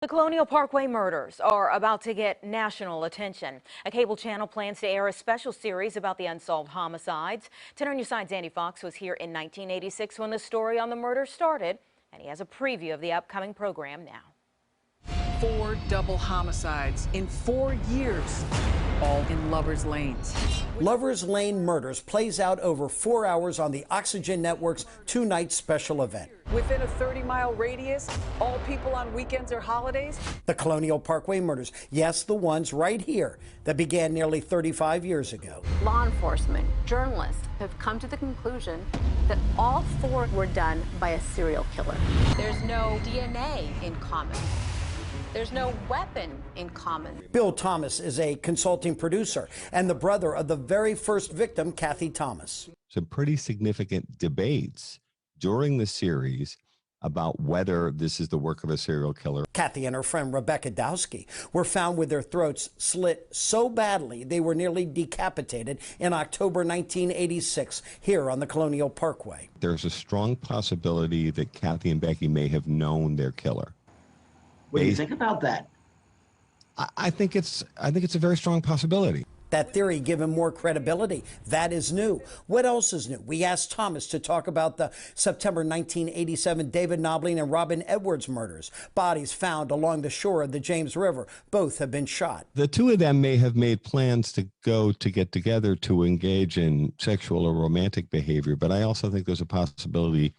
The Colonial Parkway murders are about to get national attention. A cable channel plans to air a special series about the unsolved homicides. 10 on your side's Andy Fox was here in 1986 when the story on the murder started, and he has a preview of the upcoming program now. 4 double homicides in 4 years, all in Lovers Lanes. Lovers Lane Murders plays out over 4 hours on the Oxygen Network's 2-night special event. Within a 30-mile radius, all people on weekends or holidays. The Colonial Parkway murders, yes, the ones right here that began nearly 35 years ago. Law enforcement, journalists have come to the conclusion that all 4 were done by a serial killer. There's no DNA in common. There's no weapon in common. Bill Thomas is a consulting producer and the brother of the very first victim, Kathy Thomas. Some pretty significant debates during the series about whether this is the work of a serial killer. Kathy and her friend Rebecca Dowski were found with their throats slit so badly they were nearly decapitated in October 1986 here on the Colonial Parkway. There's a strong possibility that Kathy and Becky may have known their killer. What do you think about that? I think it's a very strong possibility. That theory given more credibility. That is new. What else is new? We asked Thomas to talk about the September 1987 David Knobling and Robin Edwards murders. Bodies found along the shore of the James River. Both have been shot. The two of them may have made plans to get together to engage in sexual or romantic behavior, but I also think there's a possibility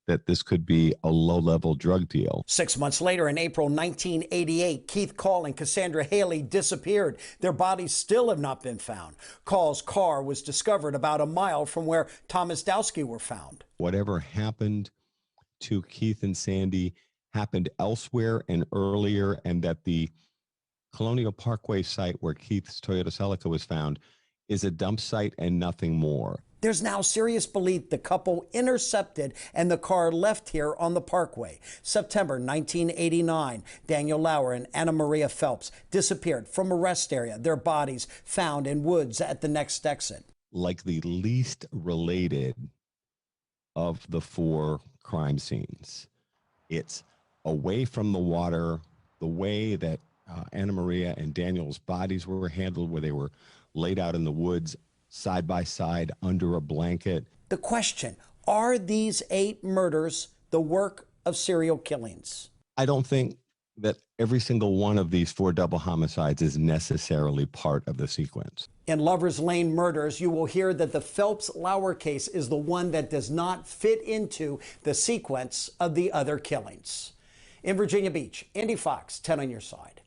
that this could be a low-level drug deal. 6 months later, in April 1988, Keith Call and Cassandra Haley disappeared. Their bodies still have not been found. Call's car was discovered about a mile from where Thomas Dowski were found. Whatever happened to Keith and Sandy happened elsewhere and earlier, and that the Colonial Parkway site where Keith's Toyota Celica was found is a dump site and nothing more. There's now serious belief the couple intercepted and the car left here on the Parkway. September 1989, Daniel Lauer and Anna Maria Phelps disappeared from a rest area. Their bodies found in woods at the next exit. Like the least related of the 4 crime scenes. It's away from the water, the way that Anna Maria and Daniel's bodies were handled, where they were laid out in the woods, side by side, under a blanket. The question, are these 8 murders the work of serial killings? I don't think that every single one of these 4 double homicides is necessarily part of the sequence. In Lovers Lane murders, you will hear that the Phelps-Lauer case is the one that does not fit into the sequence of the other killings. In Virginia Beach, Andy Fox, 10 on your side.